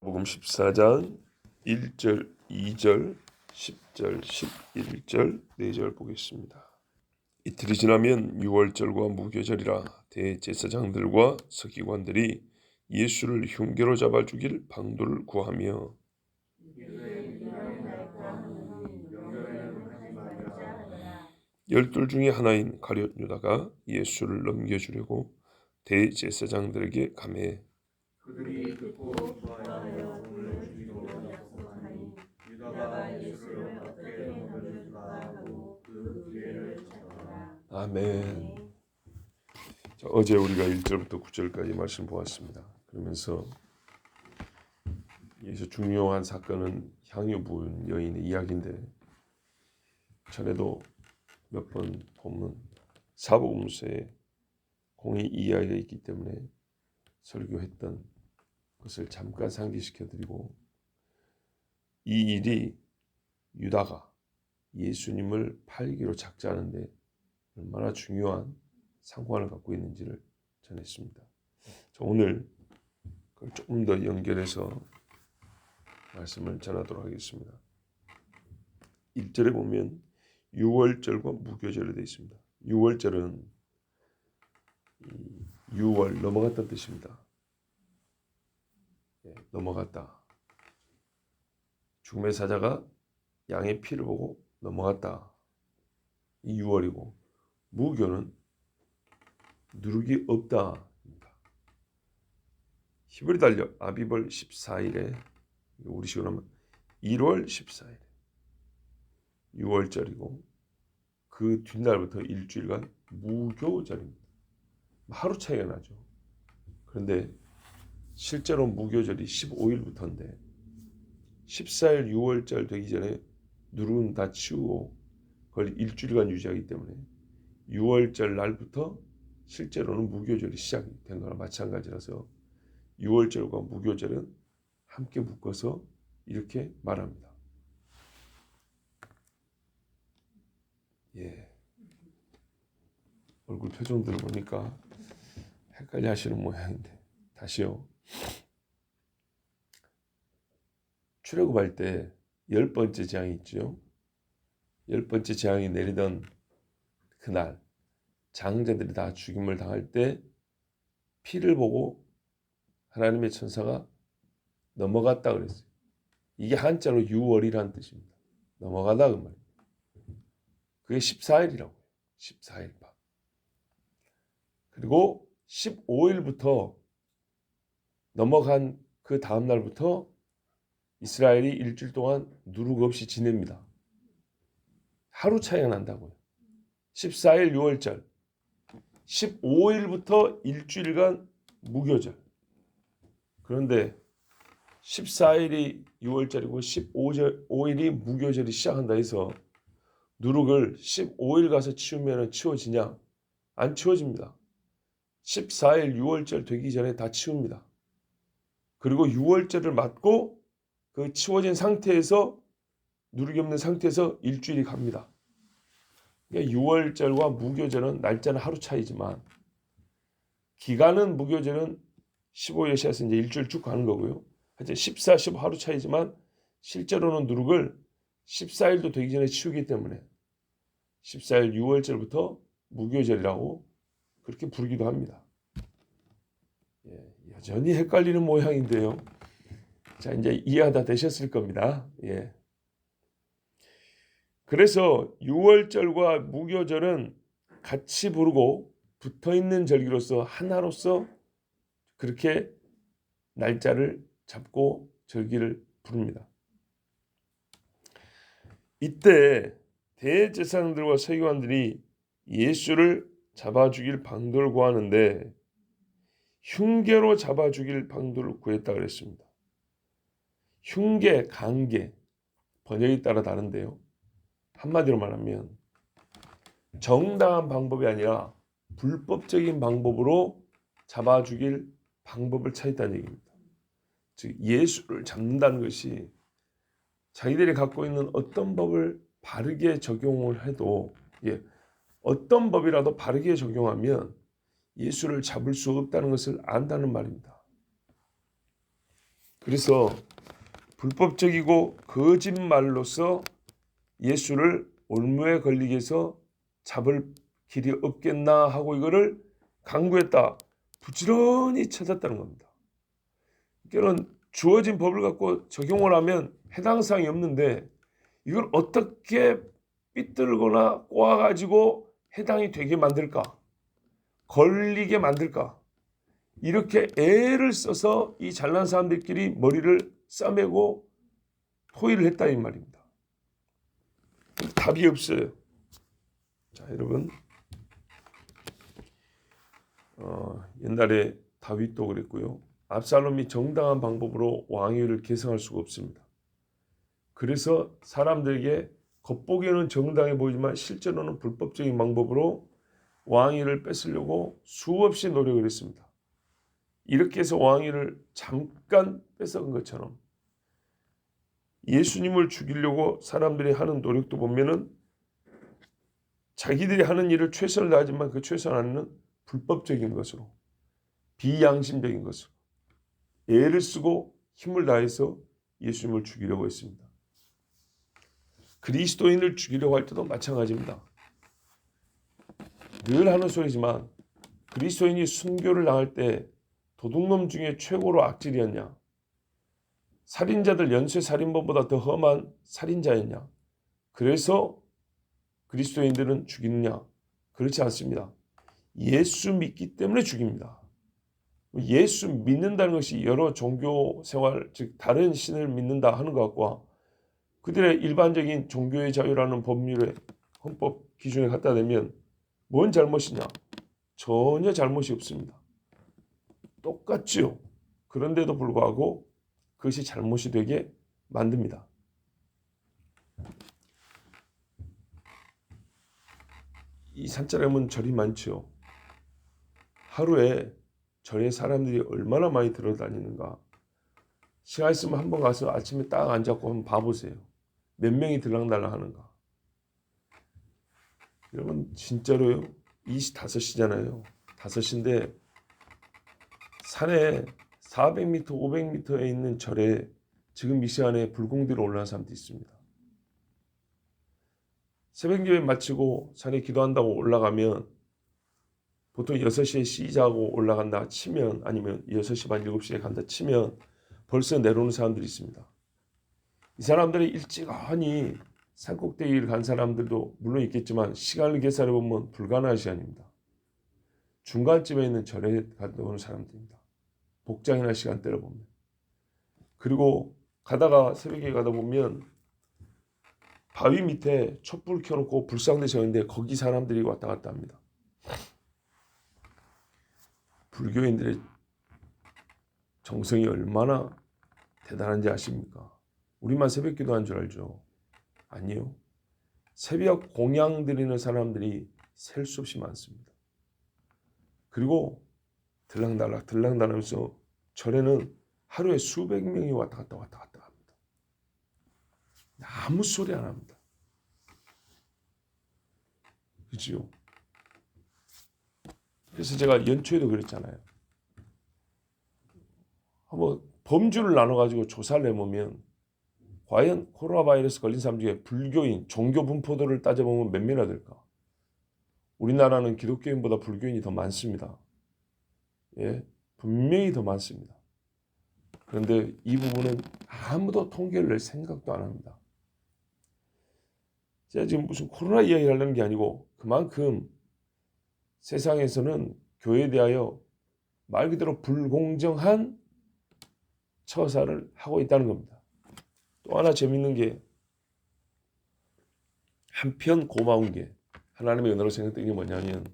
복음 14장 1절, 2절, 10절, 11절, 4절 보겠습니다. 이틀이 지나면 유월절과 무교절이라 대제사장들과 서기관들이 예수를 흉계로 잡아 죽일 방도를 구하며 열둘 중에 하나인 가룟 유다가 예수를 넘겨주려고 대제사장들에게 감해 그들이 듣고 좋아하여 오늘 죽이기로 약속하니 유다가 예수를 어떻게 넘겨줄까 하고 그 기회를 찾더라. 아멘. 자, 어제 우리가 1절부터 9절까지 말씀 보았습니다. 그러면서 여기서 중요한 사건은 향유 부은 여인의 이야기인데, 전에도 몇 번 보면 사복음서에 공의 이야기가 있기 때문에 설교했던 것을 잠깐 상기시켜드리고, 이 일이 유다가 예수님을 팔기로 작정하는데 얼마나 중요한 상관을 갖고 있는지를 전했습니다. 오늘 그걸 조금 더 연결해서 말씀을 전하도록 하겠습니다. 1절에 보면 유월절과 무교절이 되어 있습니다. 유월절은 6월 넘어갔다는 뜻입니다. 넘어갔다. 죽음의 사자가 양의 피를 보고 넘어갔다. 이 6월이고, 무교는 누룩이 없다. 히브리 달력 아비벌 14일에, 우리식으로 하면 1월 14일 6월절이고, 그 뒷날부터 일주일간 무교절입니다. 하루 차이가 나죠. 그런데 실제로 무교절이 15일부터인데 14일 6월절 되기 전에 누룩은 다 치우고 그걸 일주일간 유지하기 때문에 6월절 날부터 실제로는 무교절이 시작이 된 거나 마찬가지라서 6월절과 무교절은 함께 묶어서 이렇게 말합니다. 얼굴 표정들을 보니까 헷갈려 하시는 모양인데, 다시요. 출애굽할 때 10번째 재앙이 있죠. 10번째 재앙이 내리던 그날 장자들이 다 죽임을 당할 때 피를 보고 하나님의 천사가 넘어갔다 그랬어요. 이게 한자로 6월이라는 뜻입니다. 넘어가다 그 말이에요. 그게 14일이라고요. 14일 밤. 그리고 15일부터 넘어간 그 다음 날부터 이스라엘이 일주일 동안 누룩 없이 지냅니다. 하루 차이가 난다고요. 14일 6월절, 15일부터 일주일간 무교절. 그런데 14일이 6월절이고 15일이 무교절이 시작한다 해서 누룩을 15일 가서 치우면 치워지냐? 안 치워집니다. 14일 6월절 되기 전에 다 치웁니다. 그리고 6월절을 맞고 그 치워진 상태에서, 누룩이 없는 상태에서 일주일이 갑니다. 그러니까 6월절과 무교절은 날짜는 하루 차이지만 기간은, 무교절은 15일 시작해서 이제 일주일 쭉 가는 거고요. 하여튼 14, 15 하루 차이지만 실제로는 누룩을 14일도 되기 전에 치우기 때문에 14일 6월절부터 무교절이라고 그렇게 부르기도 합니다. 여전히 헷갈리는 모양인데요. 자, 이제 이해가 되셨을 겁니다. 그래서 6월절과 무교절은 같이 부르고 붙어있는 절기로서 하나로서 그렇게 날짜를 잡고 절기를 부릅니다. 이때 대제사장들과 서기관들이 예수를 잡아 죽일 방도를 구하는데 흉계로 잡아 죽일 방도를 구했다 그랬습니다. 흉계, 강계, 번역에 따라 다른데요. 한마디로 말하면 정당한 방법이 아니라 불법적인 방법으로 잡아 죽일 방법을 찾았다는 얘기입니다. 즉 예수를 잡는다는 것이 자기들이 갖고 있는 어떤 법을 바르게 적용을 해도, 어떤 법이라도 바르게 적용하면 예수를 잡을 수 없다는 것을 안다는 말입니다. 그래서 불법적이고 거짓말로서 예수를 올무에 걸리게 해서 잡을 길이 없겠나 하고 이거를 강구했다. 부지런히 찾았다는 겁니다. 그러니까 주어진 법을 갖고 적용을 하면 해당 사항이 없는데 이걸 어떻게 삐뚤거나 꼬아가지고 해당이 되게 만들까? 걸리게 만들까? 이렇게 애를 써서 이 잘난 사람들끼리 머리를 싸매고 토의를 했다 이 말입니다. 답이 없어요. 자, 여러분, 옛날에 다윗도 그랬고요. 압살롬이 정당한 방법으로 왕위를 계승할 수가 없습니다. 그래서 사람들에게 겉보기에는 정당해 보이지만 실제로는 불법적인 방법으로 왕위를 뺏으려고 수없이 노력을 했습니다. 이렇게 해서 왕위를 잠깐 뺏어간 것처럼 예수님을 죽이려고 사람들이 하는 노력도 보면은 자기들이 하는 일을 최선을 다하지만 그 최선을 불법적인 것으로 비양심적인 것으로 애를 쓰고 힘을 다해서 예수님을 죽이려고 했습니다. 그리스도인을 죽이려고 할 때도 마찬가지입니다. 늘 하는 소리지만 그리스도인이 순교를 당할 때 도둑놈 중에 최고로 악질이었냐? 살인자들 연쇄살인범보다 더 험한 살인자였냐? 그래서 그리스도인들은 죽이느냐? 그렇지 않습니다. 예수 믿기 때문에 죽입니다. 예수 믿는다는 것이 여러 종교 생활, 즉 다른 신을 믿는다 하는 것과 그들의 일반적인 종교의 자유라는 법률의 헌법 기준에 갖다 대면 뭔 잘못이냐? 전혀 잘못이 없습니다. 똑같지요. 그런데도 불구하고 그것이 잘못이 되게 만듭니다. 이 산자람은 절이 많죠. 하루에 절에 사람들이 얼마나 많이 들어다니는가. 시간 있으면 한번 가서 아침에 딱 앉아서 한번 봐보세요. 몇 명이 들락날락 하는가. 여러분 진짜로요. 5시잖아요. 5시인데 산에 400m, 500m에 있는 절에 지금 이 시간에 불공대로 올라간 사람도 있습니다. 새벽예배 마치고 산에 기도한다고 올라가면 보통 6시에 시작하고 올라간다 치면 아니면 6시 반 7시에 간다 치면 벌써 내려오는 사람들이 있습니다. 이 사람들이 일찍하니 산꼭대기를 간 사람들도 물론 있겠지만 시간을 계산해 보면 불가능한 시간입니다. 중간쯤에 있는 절에 갔다 오는 사람들입니다. 복장이나 시간대를 보면. 그리고 가다가 새벽에 가다 보면 바위 밑에 촛불 켜놓고 불상대 세우는데 거기 사람들이 왔다 갔다 합니다. 불교인들의 정성이 얼마나 대단한지 아십니까? 우리만 새벽 기도한 줄 알죠? 아니요. 새벽 공양 드리는 사람들이 셀 수 없이 많습니다. 그리고 들락날락 하면서 절에는 하루에 수백 명이 왔다 갔다 합니다. 아무 소리 안 합니다. 그렇죠? 그래서 제가 연초에도 그랬잖아요. 한번 범주를 나눠가지고 조사를 해보면 과연 코로나 바이러스 걸린 사람 중에 불교인, 종교 분포도를 따져보면 몇 명이나 될까? 우리나라는 기독교인보다 불교인이 더 많습니다. 예, 분명히 더 많습니다. 그런데 이 부분은 아무도 통계를 낼 생각도 안 합니다. 제가 지금 무슨 코로나 이야기를 하려는 게 아니고 그만큼 세상에서는 교회에 대하여 말 그대로 불공정한 처사를 하고 있다는 겁니다. 또 하나 재밌는 게 한편 고마운 게 하나님의 은혜로 생각되는 게 뭐냐면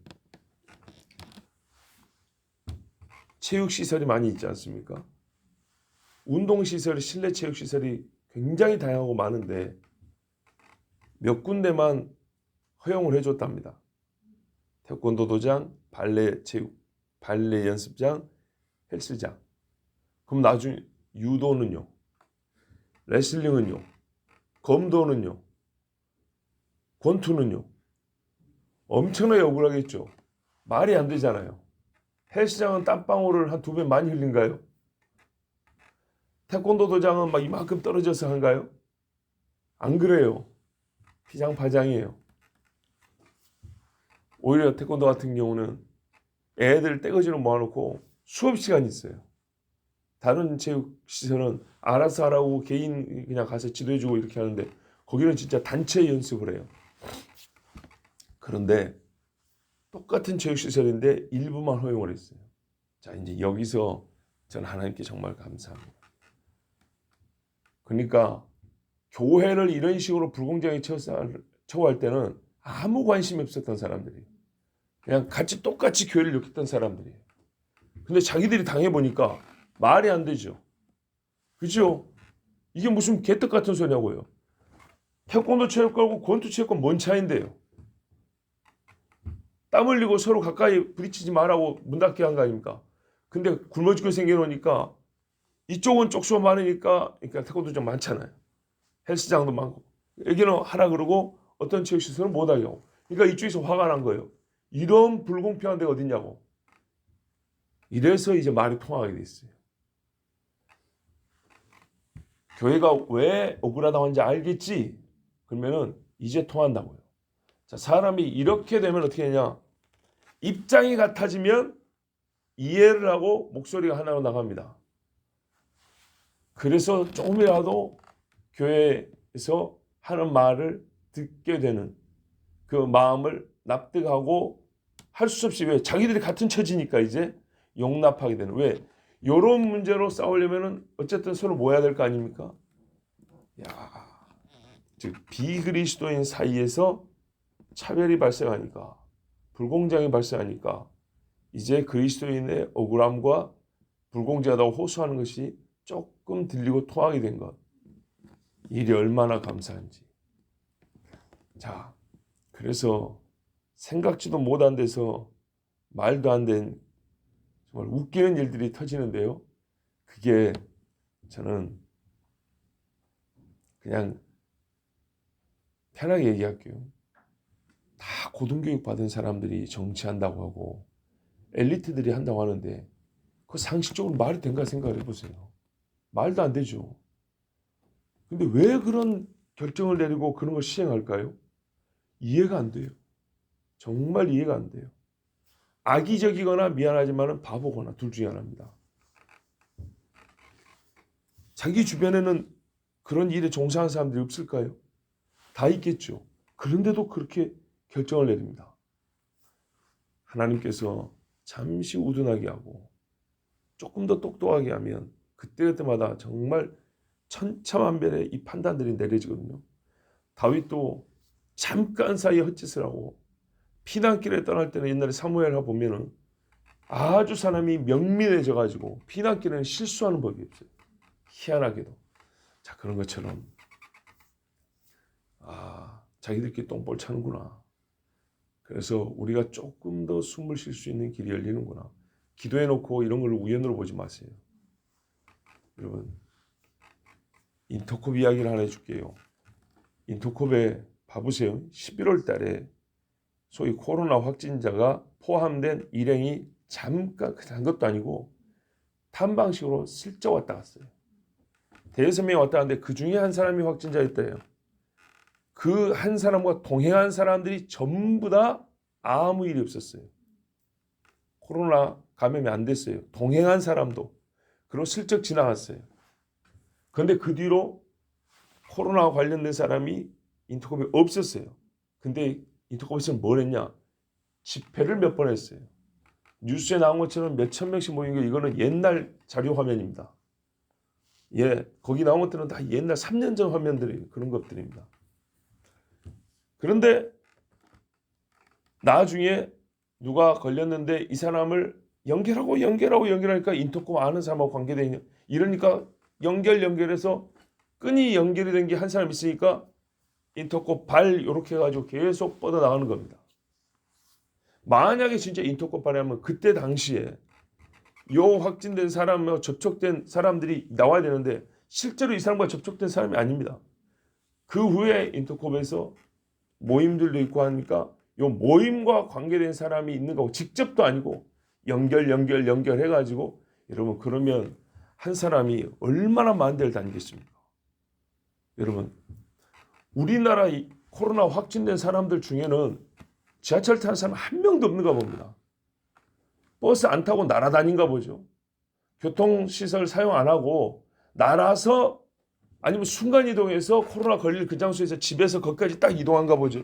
체육시설이 많이 있지 않습니까? 운동시설, 실내 체육시설이 굉장히 다양하고 많은데 몇 군데만 허용을 해줬답니다. 태권도 도장, 발레 연습장, 헬스장. 그럼 나중에 유도는요? 레슬링은요? 검도는요? 권투는요? 엄청나게 억울하겠죠. 말이 안 되잖아요. 헬스장은 땀방울을 한 2배 많이 흘린가요? 태권도 도장은 막 이만큼 떨어져서 한가요? 안 그래요. 피장파장이에요. 오히려 태권도 같은 경우는 애들 떼거지로 모아놓고 수업 시간이 있어요. 다른 체육시설은 알아서 하라고 개인 그냥 가서 지도해주고 이렇게 하는데 거기는 진짜 단체 연습을 해요. 그런데 똑같은 체육시설인데 일부만 허용을 했어요. 자, 이제 여기서 저는 하나님께 정말 감사합니다. 그러니까 교회를 이런 식으로 불공정하게 처우할 때는 아무 관심이 없었던 사람들이에요. 그냥 같이 똑같이 교회를 욕했던 사람들이에요. 근데 자기들이 당해보니까 말이 안 되죠. 그죠? 이게 무슨 개떡 같은 소리냐고요. 태권도 체육관하고 권투 체육관 뭔 차이인데요? 땀 흘리고 서로 가까이 부딪히지 말라고 문 닫게 한 거 아닙니까? 근데 굶어 죽게 생겨놓으니까 이쪽은 쪽수가 많으니까 그러니까 태권도장 많잖아요. 헬스장도 많고 여기는 하라 그러고 어떤 체육시설은 못하게 하고 그러니까 이쪽에서 화가 난 거예요. 이런 불공평한 데가 어딨냐고. 이래서 이제 말이 통하게 됐어요. 교회가 왜 억울하다고 하는지 알겠지? 그러면은 이제 통한다고요. 자, 사람이 이렇게 되면 어떻게 되냐? 입장이 같아지면 이해를 하고 목소리가 하나로 나갑니다. 그래서 조금이라도 교회에서 하는 말을 듣게 되는 그 마음을 납득하고 할 수 없이 왜 자기들이 같은 처지니까 이제 용납하게 되는 왜 이런 문제로 싸우려면은 어쨌든 서로 모여야 될 거 아닙니까? 야, 즉 비그리스도인 사이에서 차별이 발생하니까 불공정이 발생하니까 이제 그리스도인의 억울함과 불공정하다고 호소하는 것이 조금 들리고 통하게 된 것. 일이 얼마나 감사한지. 자, 그래서 생각지도 못한 데서 말도 안 된 정말 웃기는 일들이 터지는데요. 그게 저는 그냥 편하게 얘기할게요. 다 고등교육 받은 사람들이 정치한다고 하고 엘리트들이 한다고 하는데 그 상식적으로 말이 된가 생각을 해보세요. 말도 안 되죠. 근데 왜 그런 결정을 내리고 그런 걸 시행할까요? 이해가 안 돼요. 정말 이해가 안 돼요. 악의적이거나 미안하지만은 바보거나 둘 중에 하나입니다. 자기 주변에는 그런 일에 종사하는 사람들이 없을까요? 다 있겠죠. 그런데도 그렇게 결정을 내립니다. 하나님께서 잠시 우둔하게 하고 조금 더 똑똑하게 하면 그때마다 정말 천차만별의 이 판단들이 내려지거든요. 다윗도 잠깐 사이에 헛짓을 하고 피난길에 떠날 때는 옛날에 사무엘하 보면은 아주 사람이 명민해져 가지고 피난길에는 실수하는 법이 없어요. 희한하게도. 자, 그런 것처럼 자기들끼리 똥볼 차는구나. 그래서 우리가 조금 더 숨을 쉴 수 있는 길이 열리는구나. 기도해놓고 이런 걸 우연으로 보지 마세요. 여러분, 인터콥 이야기를 하나 해줄게요. 인터콥에 봐보세요. 11월 달에 소위 코로나 확진자가 포함된 일행이 잠깐 한 것도 아니고 탐방식으로 슬쩍 왔다 갔어요. 대여섯 명이 왔다 갔는데 그 중에 한 사람이 확진자였대요. 그 한 사람과 동행한 사람들이 전부 다 아무 일이 없었어요. 코로나 감염이 안 됐어요. 동행한 사람도. 그리고 슬쩍 지나갔어요. 그런데 그 뒤로 코로나와 관련된 사람이 인터컵에 없었어요. 근데 인터컵에서는 뭘 했냐? 집회를 몇 번 했어요. 뉴스에 나온 것처럼 몇천 명씩 모인 거 이거는 옛날 자료 화면입니다. 예, 거기 나온 것들은 다 옛날 3년 전 화면들이 그런 것들입니다. 그런데 나중에 누가 걸렸는데 이 사람을 연결하니까 인터컵 아는 사람하고 관계돼 있냐. 이러니까 연결해서 끈이 연결이 된 게 한 사람 있으니까 인터컵 발 이렇게 해가지고 계속 뻗어나가는 겁니다. 만약에 진짜 인터컵 발이하면 그때 당시에 요 확진된 사람과 접촉된 사람들이 나와야 되는데 실제로 이 사람과 접촉된 사람이 아닙니다. 그 후에 인터컵에서 모임들도 있고 하니까 요 모임과 관계된 사람이 있는 거고 직접도 아니고 연결해가지고 여러분 그러면 한 사람이 얼마나 많은 데를 다니겠습니까? 여러분, 우리나라 이 코로나 확진된 사람들 중에는 지하철 타는 사람 한 명도 없는가 봅니다. 버스 안 타고 날아다닌가 보죠. 교통시설 사용 안 하고 날아서 아니면 순간이동해서 코로나 걸릴 그 장소에서 집에서 거기까지 딱 이동한가 보죠.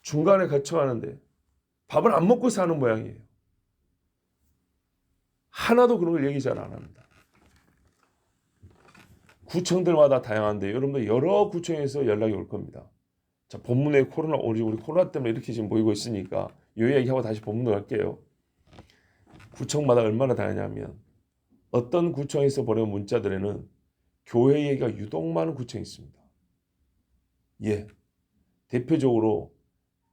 중간에 거쳐가는데 밥을 안 먹고 사는 모양이에요. 하나도 그런 걸 얘기 잘 안 합니다. 구청들마다 다양한데 여러분들 여러 구청에서 연락이 올 겁니다. 자, 본문에 코로나, 우리 코로나 때문에 이렇게 지금 모이고 있으니까 이 얘기하고 다시 본문으로 갈게요. 구청마다 얼마나 다양하냐면 어떤 구청에서 보내온 문자들에는 교회 얘기가 유독 많은 구청이 있습니다. 예, 대표적으로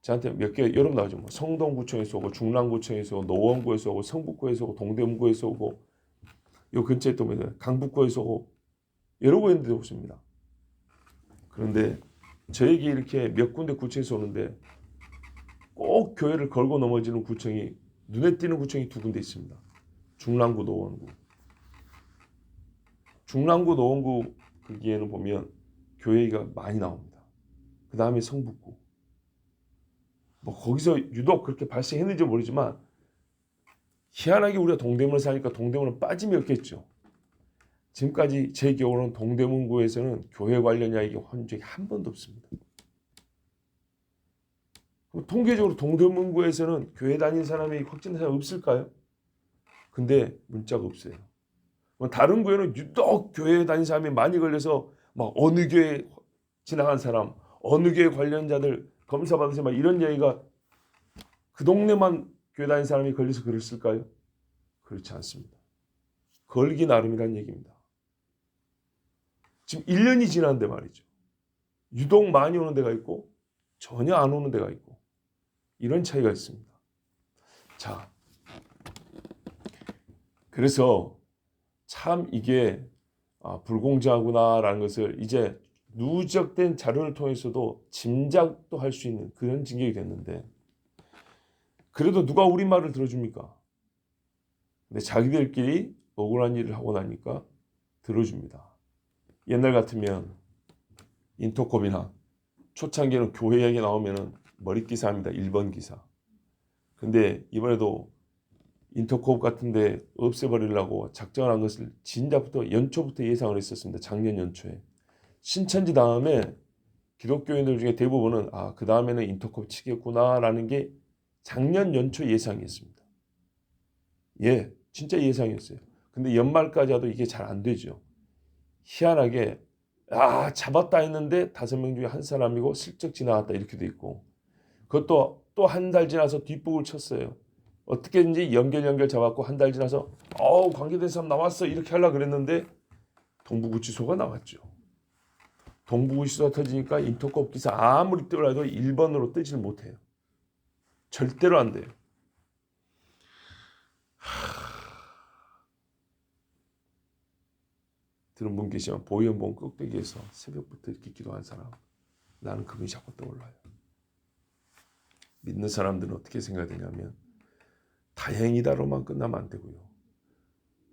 저한테 몇 개 여러분 나오죠. 뭐 성동구청에서 오고 중랑구청에서 오고 노원구에서 오고 성북구에서 오고 동대문구에서 오고 요 근처에 또 뭐냐 강북구에서 오고 여러 군데 오십니다. 그런데 저에게 이렇게 몇 군데 구청에서 오는데 꼭 교회를 걸고 넘어지는 구청이 눈에 띄는 구청이 두 군데 있습니다. 중랑구, 노원구. 중랑구, 노원구 거기에는 보면 교회가 많이 나옵니다. 그 다음에 성북구. 뭐 거기서 유독 그렇게 발생했는지 모르지만 희한하게 우리가 동대문을 사니까 동대문은 빠짐이 없겠죠. 지금까지 제 기억으로는 동대문구에서는 교회 관련 이야기가 한 적이 한 번도 없습니다. 통계적으로 동대문구에서는 교회 다니는 사람이 확진된 사람이 없을까요? 근데 문자가 없어요. 다른 구에는 유독 교회에 다니는 사람이 많이 걸려서 막 어느 교회 지나간 사람, 어느 교회 관련자들 검사 받으세요 막 이런 얘기가 그 동네만 교회 다니는 사람이 걸려서 그랬을까요? 그렇지 않습니다. 걸기 나름이라는 얘기입니다. 지금 1년이 지났는데 말이죠. 유독 많이 오는 데가 있고 전혀 안 오는 데가 있고 이런 차이가 있습니다. 자, 그래서 참 이게 불공정하구나라는 것을 이제 누적된 자료를 통해서도 짐작도 할 수 있는 그런 징계가 됐는데 그래도 누가 우리 말을 들어줍니까? 근데 자기들끼리 억울한 일을 하고 나니까 들어줍니다. 옛날 같으면 인터컵이나 초창기에는 교회 얘기 나오면 머릿기사입니다. 1번 기사. 근데 이번에도 인터컵 같은데 없애버리려고 작정한 것을 진작부터 연초부터 예상을 했었습니다. 작년 연초에. 신천지 다음에 기독교인들 중에 대부분은 그 다음에는 인터컵 치겠구나라는 게 작년 연초 예상이었습니다. 예, 진짜 예상이었어요. 근데 연말까지 와도 이게 잘 안 되죠. 희한하게 잡았다 했는데 5명 중에 한 사람이고 슬쩍 지나갔다 이렇게 돼 있고 그것도 또 한 달 지나서 뒷북을 쳤어요. 어떻게든지 연결 잡았고 한 달 지나서 관계된 사람 나왔어 이렇게 하려고 그랬는데 동부구치소가 나왔죠. 동부구치소가 터지니까 인터컵 기사 아무리 뜨더라도 1번으로 뜨지를 못해요. 절대로 안 돼요. 들은 분 계시면 보현봉 꼭대기에서 새벽부터 이렇게 기도한 사람 나는 그분이 자꾸 떠올라요. 믿는 사람들은 어떻게 생각되냐면 다행이다로만 끝나면 안 되고요.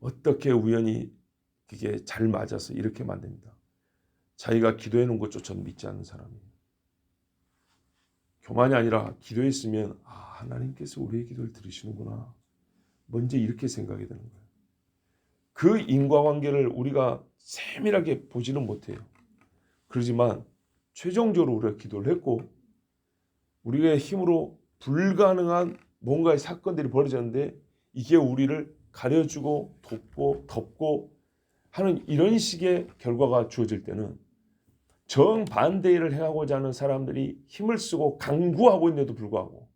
어떻게 우연히 그게 잘 맞아서 이렇게 만듭니다. 자기가 기도해 놓은 것조차도 믿지 않는 사람이에요. 교만이 아니라 기도했으면 하나님께서 우리의 기도를 들으시는구나. 먼저 이렇게 생각이 되는 거예요. 그 인과관계를 우리가 세밀하게 보지는 못해요. 그렇지만 최종적으로 우리가 기도를 했고 우리의 힘으로 불가능한 뭔가의 사건들이 벌어졌는데 이게 우리를 가려주고 돕고 덮고 하는 이런 식의 결과가 주어질 때는 정반대를 행하고자 하는 사람들이 힘을 쓰고 강구하고 있는데도 불구하고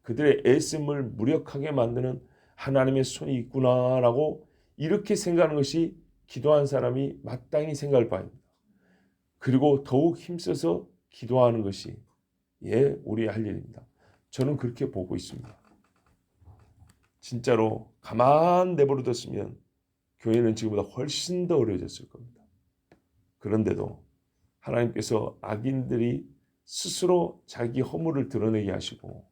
그들의 애씀을 무력하게 만드는 하나님의 손이 있구나라고 이렇게 생각하는 것이 기도한 사람이 마땅히 생각할 바입니다. 그리고 더욱 힘써서 기도하는 것이 우리의 할 일입니다. 저는 그렇게 보고 있습니다. 진짜로 가만 내버려뒀으면 교회는 지금보다 훨씬 더 어려워졌을 겁니다. 그런데도 하나님께서 악인들이 스스로 자기 허물을 드러내게 하시고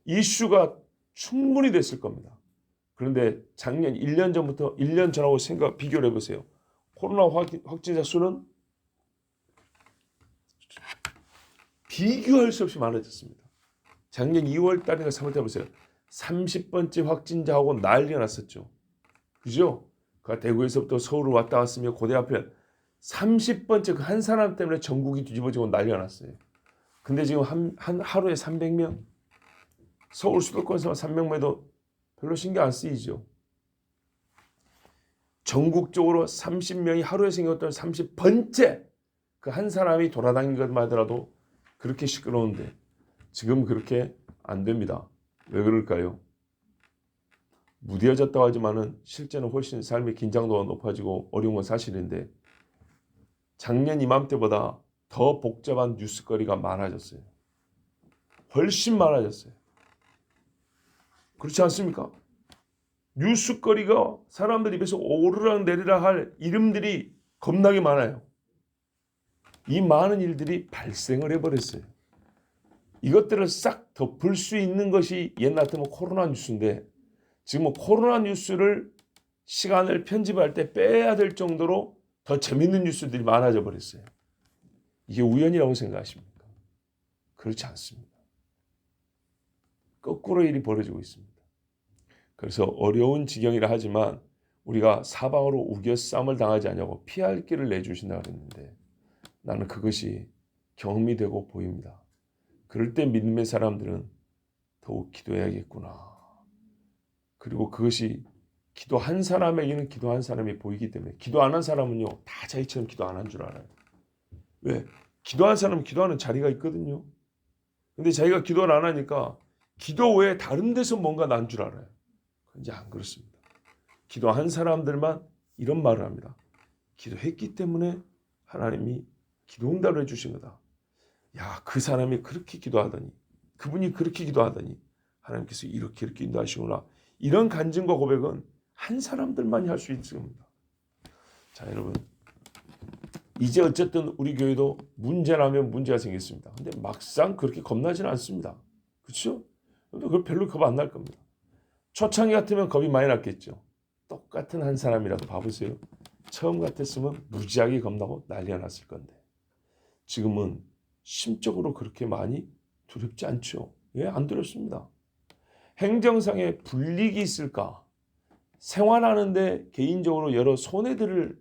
이슈가 충분히 됐을 겁니다. 그런데 작년 1년 전부터 1년 전하고 비교를 해보세요. 코로나 확진자 수는 비교할 수 없이 많아졌습니다. 작년 2월 달인가 3월 달 보세요. 30번째 확진자하고 난리가 났었죠. 그죠? 그 대구에서부터 서울을 왔다 갔으며 고대 앞에 30번째 그 한 사람 때문에 전국이 뒤집어지고 난리가 났어요. 근데 지금 한 하루에 300명? 서울 수도권에서만 300명 해도 별로 신경 안 쓰이죠. 전국적으로 30명이 하루에 생겼던 30번째 그 한 사람이 돌아다닌 것만 하더라도 그렇게 시끄러운데 지금 그렇게 안 됩니다. 왜 그럴까요? 무뎌졌다고 하지만은 실제는 훨씬 삶의 긴장도가 높아지고 어려운 건 사실인데 작년 이맘때보다 더 복잡한 뉴스거리가 많아졌어요. 훨씬 많아졌어요. 그렇지 않습니까? 뉴스거리가 사람들 입에서 오르락 내리락 할 이름들이 겁나게 많아요. 이 많은 일들이 발생을 해버렸어요. 이것들을 싹 덮을 수 있는 것이 옛날 같으면 코로나 뉴스인데 지금 코로나 뉴스를 시간을 편집할 때 빼야 될 정도로 더 재밌는 뉴스들이 많아져 버렸어요. 이게 우연이라고 생각하십니까? 그렇지 않습니다. 거꾸로 일이 벌어지고 있습니다. 그래서 어려운 지경이라 하지만 우리가 사방으로 우겨싸움을 당하지 않냐고 피할 길을 내주신다고 그랬는데 나는 그것이 경험이 되고 보입니다. 그럴 때 믿음의 사람들은 더욱 기도해야겠구나. 그리고 그것이 기도한 사람에게는 기도한 사람이 보이기 때문에 기도 안 한 사람은요 다 자기처럼 기도 안 한 줄 알아요. 왜? 기도한 사람은 기도하는 자리가 있거든요. 근데 자기가 기도를 안 하니까 기도 외에 다른 데서 뭔가 난 줄 알아요. 이제 안 그렇습니다. 기도한 사람들만 이런 말을 합니다. 기도했기 때문에 하나님이 기도 응답을 해주신 거다. 야, 그 사람이 그렇게 기도하더니 그분이 그렇게 기도하더니 하나님께서 이렇게 인도하시구나. 이런 간증과 고백은 한 사람들만이 할 수 있습니다. 자, 여러분 이제 어쨌든 우리 교회도 문제라면 문제가 생겼습니다. 근데 막상 그렇게 겁나지는 않습니다. 그렇죠? 그 별로 겁 안 날 겁니다. 초창기 같으면 겁이 많이 났겠죠. 똑같은 한 사람이라도 봐보세요. 처음 같았으면 무지하게 겁나고 난리가 났을 건데 지금은 심적으로 그렇게 많이 두렵지 않죠. 왜 안 두렵습니다. 행정상에 불이익이 있을까? 생활하는데 개인적으로 여러 손해들을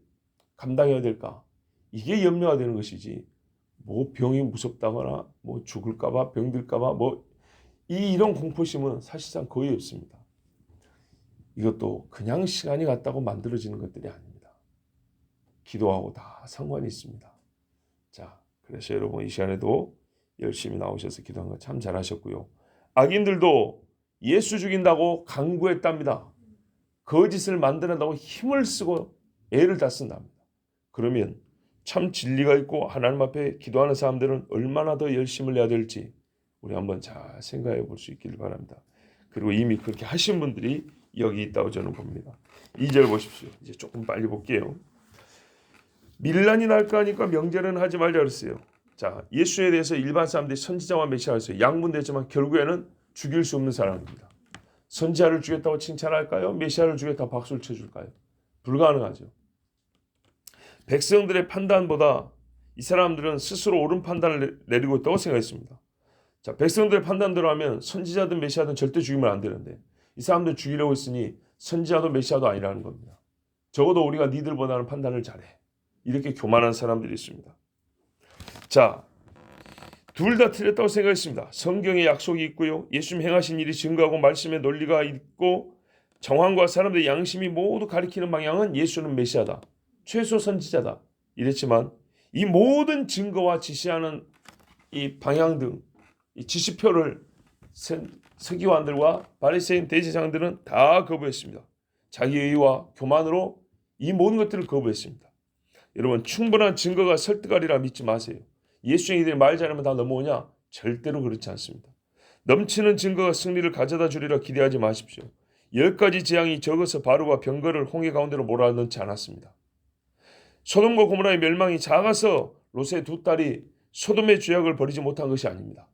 감당해야 될까? 이게 염려가 되는 것이지 뭐 병이 무섭다거나 뭐 죽을까봐 병들까봐 뭐 이런 공포심은 사실상 거의 없습니다. 이것도 그냥 시간이 갔다고 만들어지는 것들이 아닙니다. 기도하고 다 상관이 있습니다. 자, 그래서 여러분 이 시간에도 열심히 나오셔서 기도한 거 참 잘하셨고요. 악인들도 예수 죽인다고 강구했답니다. 거짓을 만들어낸다고 힘을 쓰고 애를 다 쓴답니다. 그러면 참 진리가 있고 하나님 앞에 기도하는 사람들은 얼마나 더 열심을 내야 될지 우리 한번 잘 생각해 볼 수 있기를 바랍니다. 그리고 이미 그렇게 하신 분들이 여기 있다고 저는 봅니다. 2절 보십시오. 이제 조금 빨리 볼게요. 밀란이 날까 하니까 명제는 하지 말자 그랬어요. 자, 예수에 대해서 일반 사람들이 선지자와 메시아가 있어요. 양분됐지만 결국에는 죽일 수 없는 사람입니다. 선지자를 죽였다고 칭찬할까요? 메시아를 죽였다고 박수를 쳐줄까요? 불가능하죠. 백성들의 판단보다 이 사람들은 스스로 옳은 판단을 내리고 있다고 생각했습니다. 자, 백성들의 판단대로 하면 선지자든 메시아든 절대 죽이면 안 되는데 이 사람들 죽이려고 했으니 선지자도 메시아도 아니라는 겁니다. 적어도 우리가 니들보다는 판단을 잘해. 이렇게 교만한 사람들이 있습니다. 자, 둘 다 틀렸다고 생각했습니다. 성경에 약속이 있고요. 예수님 행하신 일이 증거하고 말씀의 논리가 있고 정황과 사람들의 양심이 모두 가리키는 방향은 예수는 메시아다. 최소 선지자다. 이랬지만 이 모든 증거와 지시하는 이 방향 등 이 지시표를 서기관들과 바리새인 대제사장들은 다 거부했습니다. 자기의와 교만으로 이 모든 것들을 거부했습니다. 여러분 충분한 증거가 설득하리라 믿지 마세요. 예수의 이들이 말 잘하면 다 넘어오냐? 절대로 그렇지 않습니다. 넘치는 증거가 승리를 가져다 주리라 기대하지 마십시오. 10가지 재앙이 적어서 바로가 병거를 홍해 가운데로 몰아넣지 않았습니다. 소돔과 고모라의 멸망이 작아서 롯의 두 딸이 소돔의 죄악을 버리지 못한 것이 아닙니다.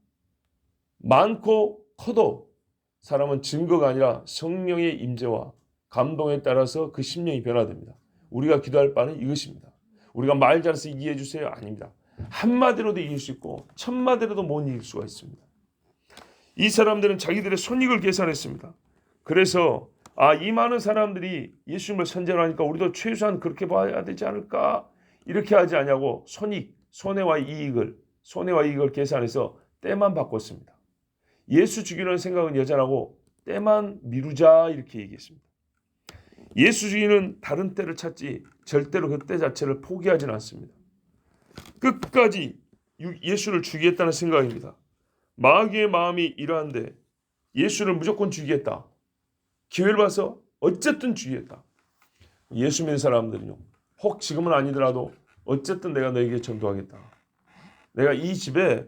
많고 커도 사람은 증거가 아니라 성령의 임재와 감동에 따라서 그 심령이 변화됩니다. 우리가 기도할 바는 이것입니다. 우리가 말 잘해서 이기해 주세요. 아닙니다. 한마디로도 이길 수 있고 천마디로도 못 이길 수가 있습니다. 이 사람들은 자기들의 손익을 계산했습니다. 그래서 이 많은 사람들이 예수님을 선제로 하니까 우리도 최소한 그렇게 봐야 되지 않을까? 이렇게 하지 않냐고 손해와 이익을 계산해서 때만 바꿨습니다. 예수 죽이려는 생각은 여전하고 때만 미루자 이렇게 얘기했습니다. 예수 죽이는 다른 때를 찾지 절대로 그 때 자체를 포기하지는 않습니다. 끝까지 예수를 죽이겠다는 생각입니다. 마귀의 마음이 이러한데 예수를 무조건 죽이겠다. 기회를 봐서 어쨌든 죽이겠다. 예수 믿는 사람들은요. 혹 지금은 아니더라도 어쨌든 내가 너에게 전도하겠다. 내가 이 집에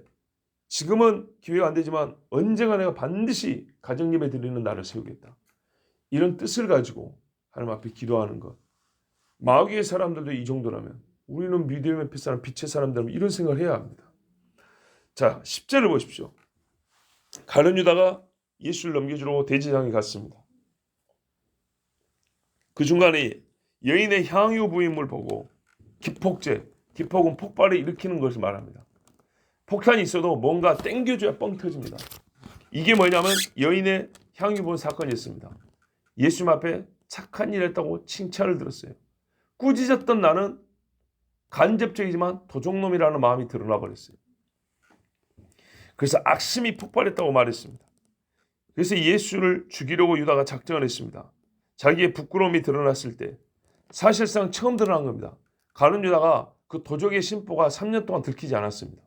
지금은 기회가 안 되지만 언젠가 내가 반드시 가정예배 드리는 날을 세우겠다. 이런 뜻을 가지고 하나님 앞에 기도하는 것. 마귀의 사람들도 이 정도라면 우리는 믿음의 사람, 빛의 사람들은 이런 생각을 해야 합니다. 자, 10절을 보십시오. 가룟 유다가 예수를 넘겨주려고 대제사장에 갔습니다. 그 중간에 여인의 향유 부임을 보고 기폭은 폭발을 일으키는 것을 말합니다. 폭탄이 있어도 뭔가 땡겨줘야 뻥 터집니다. 이게 뭐냐면 여인의 향유 부임 사건이었습니다. 예수님 앞에 착한 일 했다고 칭찬을 들었어요. 꾸짖었던 나는 간접적이지만 도적놈이라는 마음이 드러나 버렸어요. 그래서 악심이 폭발했다고 말했습니다. 그래서 예수를 죽이려고 유다가 작정을 했습니다. 자기의 부끄러움이 드러났을 때 사실상 처음 드러난 겁니다. 가룟 유다가 그 도적의 심보가 3년 동안 들키지 않았습니다.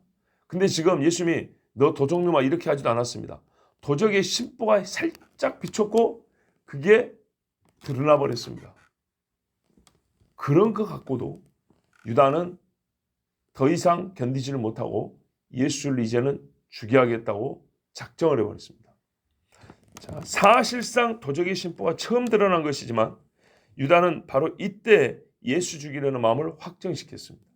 근데 지금 예수님이 너 도적놈아 이렇게 하지도 않았습니다. 도적의 심보가 살짝 비쳤고 그게 드러나 버렸습니다. 그런 것 갖고도 유다는 더 이상 견디지를 못하고 예수를 이제는 죽여야겠다고 작정을 해버렸습니다. 자, 사실상 도적의 심보가 처음 드러난 것이지만 유다는 바로 이때 예수 죽이려는 마음을 확정시켰습니다.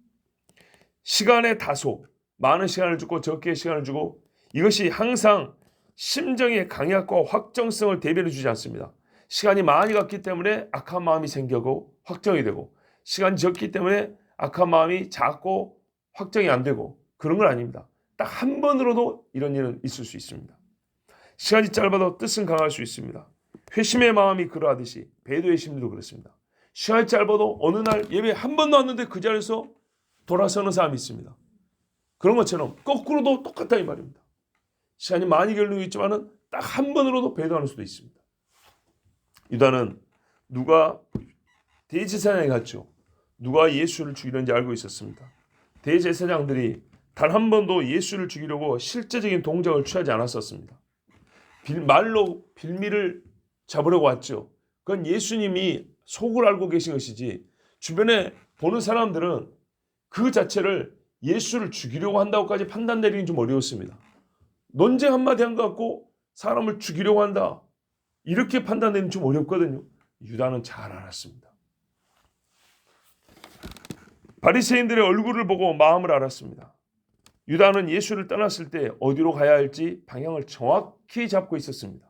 시간의 다소, 많은 시간을 주고 적게 시간을 주고 이것이 항상 심정의 강약과 확정성을 대변해 주지 않습니다. 시간이 많이 갔기 때문에 악한 마음이 생기고 확정이 되고 시간이 적기 때문에 악한 마음이 작고 확정이 안 되고 그런 건 아닙니다. 딱 한 번으로도 이런 일은 있을 수 있습니다. 시간이 짧아도 뜻은 강할 수 있습니다. 회심의 마음이 그러하듯이 배도의 심리도 그렇습니다. 시간이 짧아도 어느 날 예배 한 번도 왔는데 그 자리에서 돌아서는 사람이 있습니다. 그런 것처럼 거꾸로도 똑같다 이 말입니다. 시간이 많이 걸리고 있지만은 딱 한 번으로도 배도하는 수도 있습니다. 유다는 누가 대제사장에 갔죠. 누가 예수를 죽이는지 알고 있었습니다. 대제사장들이 단 한 번도 예수를 죽이려고 실제적인 동작을 취하지 않았었습니다. 말로 빌미를 잡으려고 왔죠. 그건 예수님이 속을 알고 계신 것이지 주변에 보는 사람들은 그 자체를 예수를 죽이려고 한다고까지 판단 내리긴 좀 어려웠습니다. 논쟁 한마디 한 것 같고 사람을 죽이려고 한다. 이렇게 판단 내리긴 좀 어렵거든요. 유다는 잘 알았습니다. 바리새인들의 얼굴을 보고 마음을 알았습니다. 유다는 예수를 떠났을 때 어디로 가야 할지 방향을 정확히 잡고 있었습니다.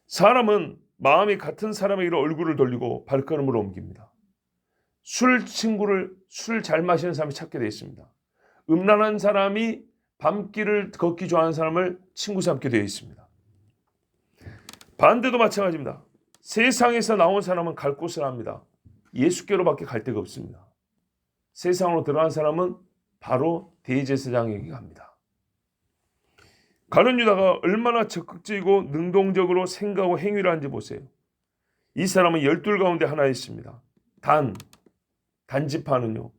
사람은 마음이 같은 사람에게로 얼굴을 돌리고 발걸음을 옮깁니다. 술 잘 마시는 사람이 찾게 되어 있습니다. 음란한 사람이 밤길을 걷기 좋아하는 사람을 친구 삼게 되어 있습니다. 반대도 마찬가지입니다. 세상에서 나온 사람은 갈 곳을 압니다. 예수께로밖에 갈 데가 없습니다. 세상으로 들어간 사람은 바로 대제사장에게 갑니다. 가룟 유다가 얼마나 적극적이고 능동적으로 생각하고 행위를 하는지 보세요. 이 사람은 12 가운데 하나였습니다. 단지파는요.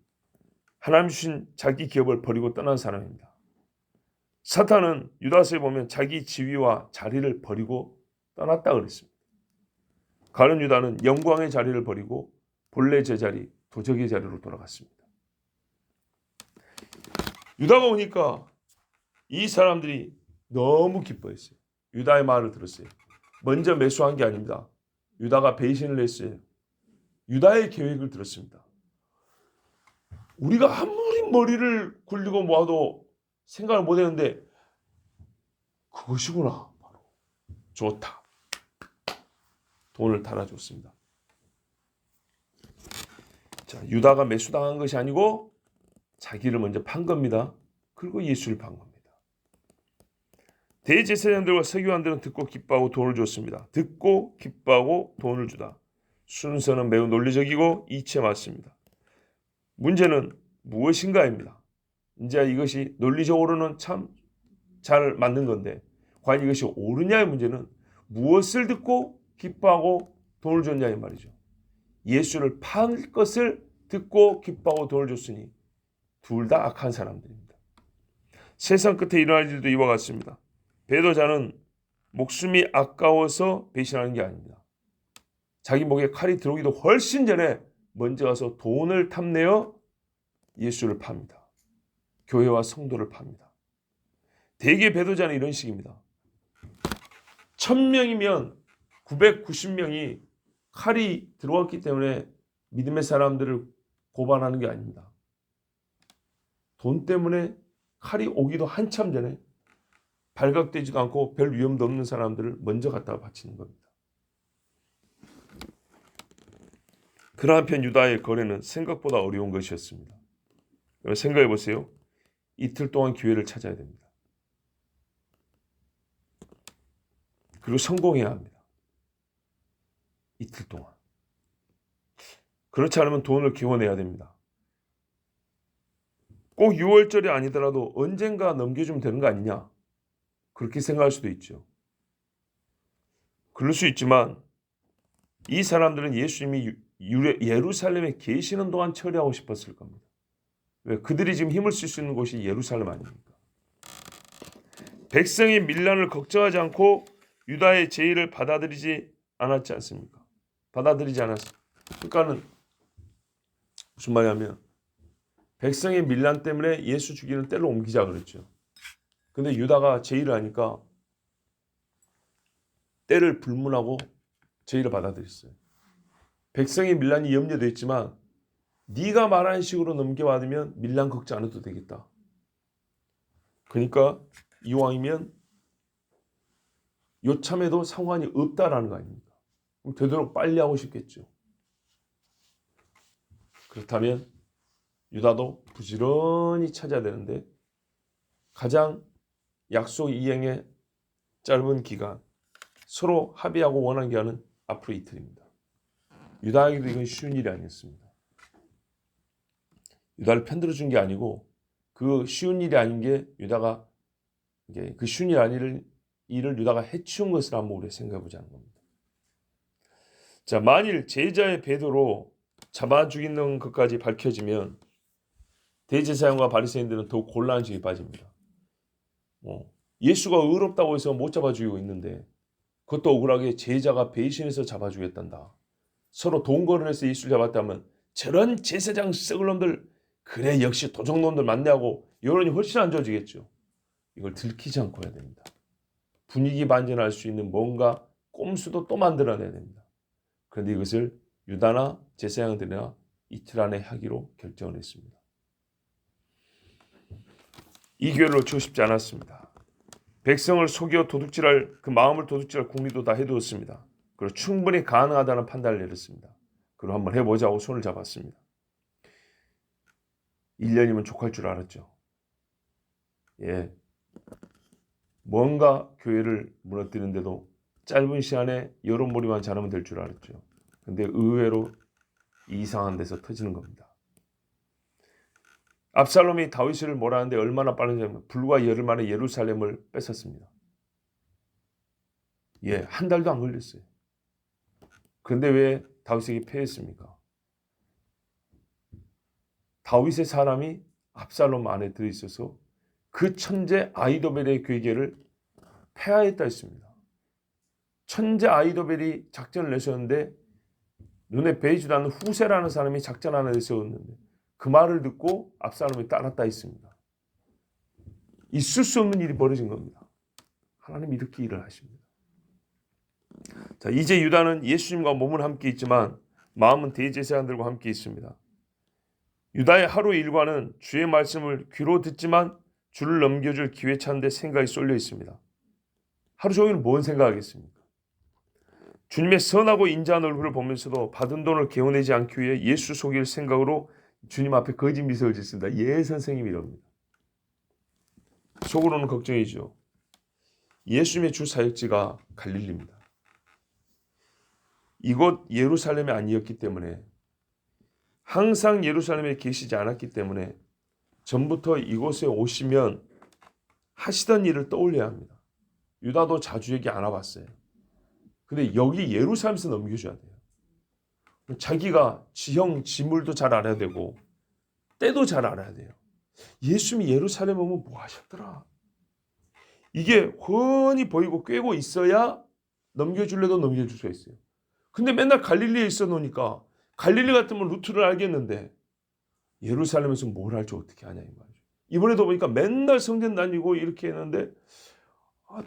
하나님 주신 자기 기업을 버리고 떠난 사람입니다. 사탄은 유다서에 보면 자기 지위와 자리를 버리고 떠났다 그랬습니다. 가룟 유다는 영광의 자리를 버리고 본래 제자리, 도적의 자리로 돌아갔습니다. 유다가 오니까 이 사람들이 너무 기뻐했어요. 유다의 말을 들었어요. 먼저 매수한 게 아닙니다. 유다가 배신을 했어요. 유다의 계획을 들었습니다. 우리가 아무리 머리를 굴리고 모아도 생각을 못했는데 그것이구나. 바로 좋다. 돈을 달아줬습니다. 자, 유다가 매수당한 것이 아니고 자기를 먼저 판 겁니다. 그리고 예수를 판 겁니다. 대제사장들과 서기관들은 듣고 기뻐하고 돈을 줬습니다. 듣고 기뻐하고 돈을 주다. 순서는 매우 논리적이고 이치에 맞습니다. 문제는 무엇인가입니다. 이제 이것이 논리적으로는 참 잘 맞는 건데 과연 이것이 옳으냐의 문제는 무엇을 듣고 기뻐하고 돈을 줬냐의 말이죠. 예수를 팔 것을 듣고 기뻐하고 돈을 줬으니 둘 다 악한 사람들입니다. 세상 끝에 일어날 일도 이와 같습니다. 배도자는 목숨이 아까워서 배신하는 게 아닙니다. 자기 목에 칼이 들어오기도 훨씬 전에 먼저 가서 돈을 탐내어 예수를 팝니다. 교회와 성도를 팝니다. 대개 배도자는 이런 식입니다. 1000명이면 990명이 칼이 들어왔기 때문에 믿음의 사람들을 고발하는 게 아닙니다. 돈 때문에 칼이 오기도 한참 전에 발각되지도 않고 별 위험도 없는 사람들을 먼저 갖다가 바치는 겁니다. 그러나 한편 유다의 거래는 생각보다 어려운 것이었습니다. 여러분 생각해 보세요. 이틀 동안 기회를 찾아야 됩니다. 그리고 성공해야 합니다. 이틀 동안. 그렇지 않으면 돈을 기원해야 됩니다. 꼭 6월절이 아니더라도 언젠가 넘겨주면 되는 거 아니냐? 그렇게 생각할 수도 있죠. 그럴 수 있지만 이 사람들은 예수님이 예루살렘에 계시는 동안 처리하고 싶었을 겁니다. 왜? 그들이 지금 힘을 쓸 수 있는 곳이 예루살렘 아닙니까? 백성의 밀란을 걱정하지 않고 유다의 제의를 받아들이지 않았지 않습니까? 받아들이지 않았습니다. 그러니까는 무슨 말이냐면 백성의 밀란 때문에 예수 죽이는 때를 옮기자 그랬죠. 근데 유다가 제의를 하니까 때를 불문하고 제의를 받아들였어요. 백성의 밀란이 염려되어 있지만 네가 말하는 식으로 넘겨받으면 밀란 걱정 안 해도 되겠다. 그러니까 이왕이면 요참에도 상관이 없다라는 거 아닙니까? 그럼 되도록 빨리 하고 싶겠죠. 그렇다면 유다도 부지런히 찾아야 되는데 가장 약속 이행의 짧은 기간, 서로 합의하고 원한 기간은 앞으로 이틀입니다. 유다에게도 이건 쉬운 일이 아니었습니다. 유다를 편들어 준 게 아니고 그 쉬운 일이 아닌 게 유다가 그 쉬운 일 아닌 일을 유다가 해치운 것을 한번 우리가 생각해 보자는 겁니다. 자, 만일 제자의 배도로 잡아 죽이는 것까지 밝혀지면 대제사장과 바리새인들은 더욱 곤란한 빠집니다. 예수가 의롭다고 해서 못 잡아 죽이고 있는데 그것도 억울하게 제자가 배신해서 잡아 주겠단다. 서로 돈 거론해서 예수를 잡았다면 저런 제사장 썩을 놈들 그래 역시 도적놈들 맞네하고 여론이 훨씬 안 좋아지겠죠. 이걸 들키지 않고 해야 됩니다. 분위기 반전할 수 있는 뭔가 꼼수도 또 만들어내야 됩니다. 그런데 이것을 유다나 제사장들이나 이틀 안에 하기로 결정을 했습니다. 이 기회를 놓치고 싶지 않았습니다. 백성을 속여 도둑질할 그 마음을 도둑질할 궁리도 다 해두었습니다. 그리고 충분히 가능하다는 판단을 내렸습니다. 그리고 한번 해보자고 손을 잡았습니다. 1년이면 족할 줄 알았죠. 뭔가 교회를 무너뜨리는데도 짧은 시간에 여론몰이만 잘하면 될 줄 알았죠. 근데 의외로 이상한 데서 터지는 겁니다. 압살롬이 다윗을 몰아내는데 얼마나 빠른지 불과 열흘 만에 예루살렘을 뺏었습니다. 한 달도 안 걸렸어요. 그런데 왜 다윗에게 패했습니까? 다윗의 사람이 압살롬 안에 들어있어서 그 천재 아히도벨의 괴계를 폐하했다 했습니다. 천재 아히도벨이 작전을 내셨는데 눈에 보이지도 않는 후세라는 사람이 작전 하나 내세웠는데 그 말을 듣고 압살롬이 따랐다 했습니다. 있을 수 없는 일이 벌어진 겁니다. 하나님이 이렇게 일을 하십니다. 자, 이제 유다는 예수님과 몸은 함께 있지만 마음은 대제사장들과 함께 있습니다. 유다의 하루 일과는 주의 말씀을 귀로 듣지만 줄을 넘겨줄 기회 찾는 데 생각이 쏠려 있습니다. 하루 종일 뭔 생각하겠습니까? 주님의 선하고 인자한 얼굴을 보면서도 받은 돈을 개어내지 않기 위해 예수 속일 생각으로 주님 앞에 거짓 미소를 짓습니다. 예, 선생님이 이럽니다. 속으로는 걱정이죠. 예수님의 주 사역지가 갈릴리입니다. 이곳 예루살렘이 아니었기 때문에, 항상 예루살렘에 계시지 않았기 때문에 전부터 이곳에 오시면 하시던 일을 떠올려야 합니다. 유다도 자주 얘기 안 와봤어요. 근데 여기 예루살렘에서 넘겨줘야 돼요. 자기가 지형, 지물도 잘 알아야 되고 때도 잘 알아야 돼요. 예수님이 예루살렘 오면 뭐 하셨더라? 이게 훤히 보이고 꿰고 있어야 넘겨줄래도 넘겨줄 수가 있어요. 근데 맨날 갈릴리에 있어 놓으니까 갈릴리 같으면 루트를 알겠는데 예루살렘에서 뭘 할지 어떻게 아냐 이 말이죠. 이번에도 보니까 맨날 성전 다니고 이렇게 했는데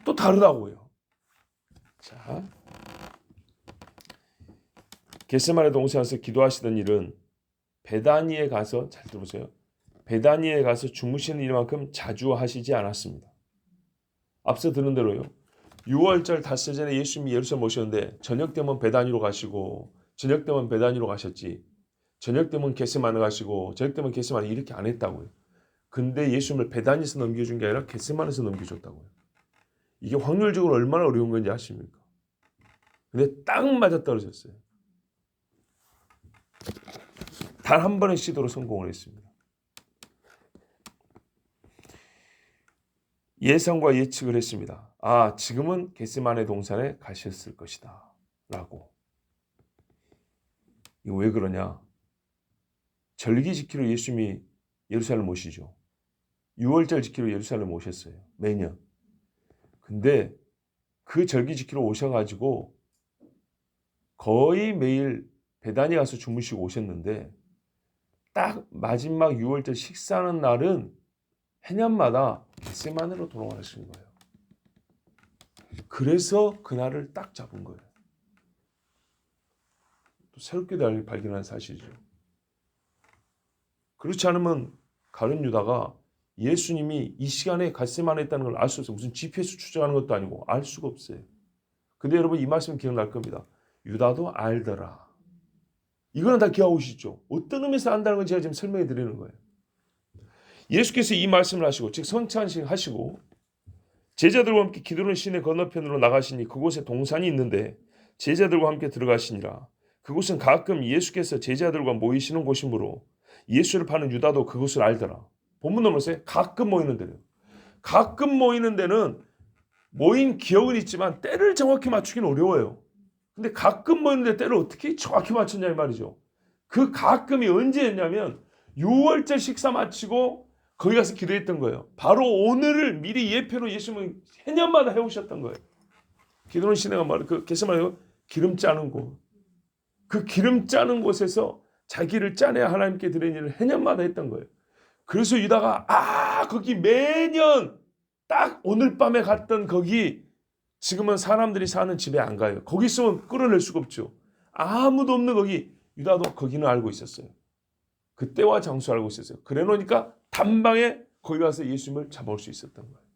또 다르다고요. 자, 겟세마네 동산에서 기도하시던 일은 베다니에 가서, 잘 들어보세요, 베다니에 가서 주무시는 일만큼 자주 하시지 않았습니다. 앞서 들은 대로요, 6월절 닷새 전에 예수님이 예루살렘 오셨는데 저녁 되면 베다니로 가시고 저녁 되면 베다니로 가셨지, 저녁 되면 겟세마네 가시고 저녁 되면 겟세마네 이렇게 안 했다고요. 근데 예수님을 베다니에서 넘겨준 게 아니라 겟세마네에서 넘겨줬다고요. 이게 확률적으로 얼마나 어려운 건지 아십니까? 근데 딱 맞아떨어졌어요. 단 한 번의 시도로 성공을 했습니다. 예상과 예측을 했습니다. 아, 지금은 겟세마네 동산에 가셨을 것이다 라고. 이거 왜 그러냐? 절기 지키러 예수님이 예루살렘 오시죠. 6월절 지키러 예루살렘 오셨어요. 매년. 근데 그 절기 지키러 오셔가지고 거의 매일 베다니 가서 주무시고 오셨는데 딱 마지막 6월절 식사하는 날은 해년마다 겟세마네로 돌아가시는 거예요. 그래서 그날을 딱 잡은 거예요. 또 새롭게 발견한 사실이죠. 그렇지 않으면 가룟 유다가 예수님이 이 시간에 겟세마네에 있다는 걸 알 수 없어요. 무슨 GPS 추적하는 것도 아니고 알 수가 없어요. 근데 여러분 이 말씀 기억날 겁니다. 유다도 알더라. 이거는 다 기억하고 계시죠? 어떤 의미에서 안다는 걸 제가 지금 설명해 드리는 거예요. 예수께서 이 말씀을 하시고, 즉 성찬식 하시고 제자들과 함께 기도하는 시내 건너편으로 나가시니 그곳에 동산이 있는데 제자들과 함께 들어가시니라. 그곳은 가끔 예수께서 제자들과 모이시는 곳이므로 예수를 파는 유다도 그곳을 알더라. 본문 넘어서요. 가끔 모이는 데요. 가끔 모이는 데는 모인 기억은 있지만 때를 정확히 맞추기는 어려워요. 근데 가끔 모이는데 때를 어떻게 정확히 맞췄냐 이 말이죠. 그 가끔이 언제였냐면 6월절 식사 마치고 거기 가서 기도했던 거예요. 바로 오늘을 미리 예표로 예수님은 해년마다 해오셨던 거예요. 기도는 시내가 말해 그 겟세마네 기름 짜는 곳. 그 기름 짜는 곳에서 자기를 짜내야 하나님께 드리는 일을 해년마다 했던 거예요. 그래서 유다가 거기 매년 딱 오늘 밤에 갔던 거기 지금은 사람들이 사는 집에 안 가요. 거기 있으면 끌어낼 수가 없죠. 아무도 없는 거기 유다도 거기는 알고 있었어요. 그때와 장소 알고 있었어요. 그래 놓으니까 단방에 거기 가서 예수님을 잡아올 수 있었던 거예요.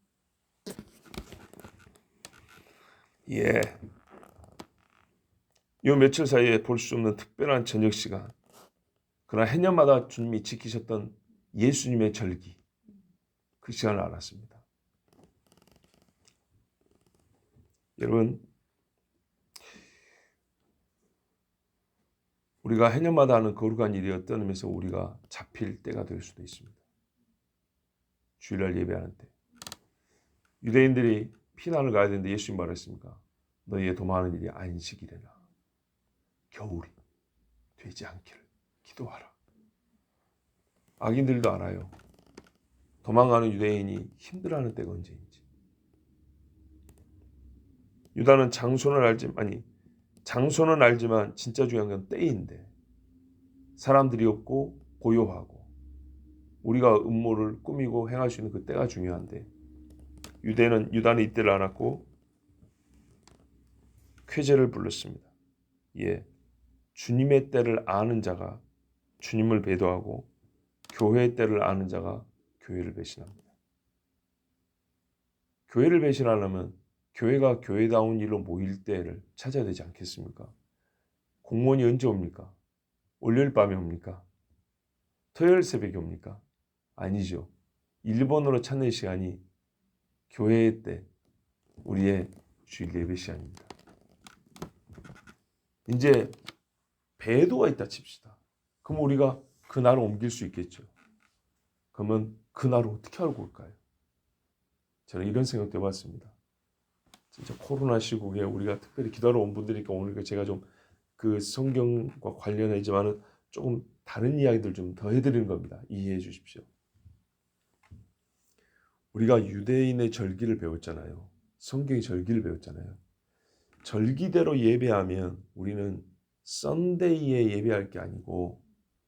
예. 요 며칠 사이에 볼 수 없는 특별한 저녁 시간. 그러나 해년마다 주님이 지키셨던 예수님의 절기. 그 시간을 알았습니다. 여러분, 우리가 해년마다 하는 거룩한 일이 어떤 의미에서 우리가 잡힐 때가 될 수도 있습니다. 주일날 예배하는 때. 유대인들이 피난을 가야 되는데 예수님 말했습니까? 너희의 도망하는 일이 안식이래나. 겨울이 되지 않기를 기도하라. 악인들도 알아요. 도망가는 유대인이 힘들어하는 때가 언제인지. 유다는 장소는 알지만 진짜 중요한 건 때인데 사람들이 없고 고요하고 우리가 음모를 꾸미고 행할 수 있는 그 때가 중요한데 유다는 이때를 알았고 쾌제를 불렀습니다. 예, 주님의 때를 아는 자가 주님을 배도하고 교회의 때를 아는 자가 교회를 배신합니다. 교회를 배신하려면 교회가 교회다운 일로 모일 때를 찾아야 되지 않겠습니까? 공무원이 언제 옵니까? 월요일 밤에 옵니까? 토요일 새벽에 옵니까? 아니죠. 1번으로 찾는 시간이 교회 때 우리의 주일 예배 시간입니다. 이제 배도가 있다 칩시다. 그럼 우리가 그 날을 옮길 수 있겠죠. 그러면 그 날을 어떻게 알고 올까요? 저는 이런 생각도 해봤습니다. 진짜 코로나 시국에 우리가 특별히 기도하러 온 분들이니까 오늘 제가 좀 그 성경과 관련이지만은 조금 다른 이야기들 좀 더 해드리는 겁니다. 이해해 주십시오. 우리가 유대인의 절기를 배웠잖아요. 성경의 절기를 배웠잖아요. 절기대로 예배하면 우리는 썬데이에 예배할 게 아니고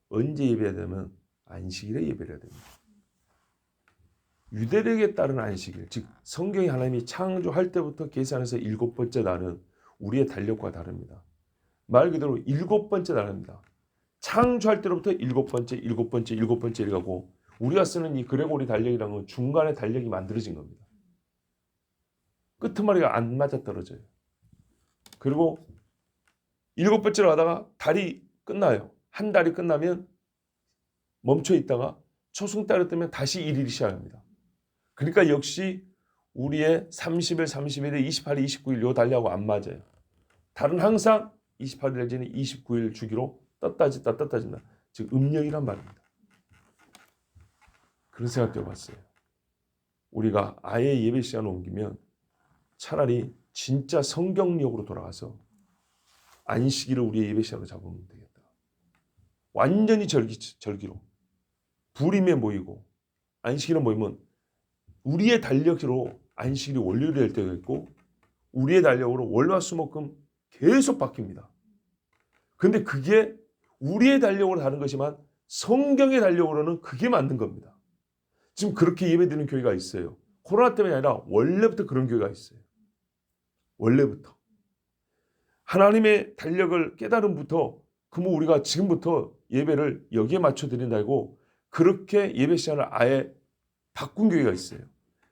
언제 예배해야 되면 안식일에 예배를 해야 됩니다. 유대력에 따른 안식일, 즉 성경이 하나님이 창조할 때부터 계산해서 7번째 날은 우리의 달력과 다릅니다. 말 그대로 7번째 날입니다. 창조할 때로부터 7번째 이라고 우리가 쓰는 이 그레고리 달력이라는 건 중간에 달력이 만들어진 겁니다. 끄트머리가 안 맞아떨어져요. 그리고 7번째로 하다가 달이 끝나요. 한 달이 끝나면 멈춰 있다가 초승달이 뜨면 다시 1일이 시작합니다. 그러니까 역시 우리의 30일, 31일, 28일, 29일 요 달력하고 안 맞아요. 달은 항상 28일 내지는 29일 주기로 떴다 떴다. 즉 음력이란 말입니다. 그런 생각도 해봤어요. 우리가 아예 예배 시간을 옮기면 차라리 진짜 성경력으로 돌아가서 안식일을 우리의 예배 시간으로 잡으면 되겠다. 완전히 절기로 불임에 모이고 안식일에 모이면 우리의 달력으로 안식일이 월요일이 될 때가 있고 우리의 달력으로 월화수목금 계속 바뀝니다. 그런데 그게 우리의 달력으로 다른 것이지만 성경의 달력으로는 그게 맞는 겁니다. 지금 그렇게 예배드리는 교회가 있어요. 코로나 때문이 아니라 원래부터 그런 교회가 있어요. 원래부터. 하나님의 달력을 깨달음부터 그러면 우리가 지금부터 예배를 여기에 맞춰 드린다고 그렇게 예배 시간을 아예 바꾼 교회가 있어요.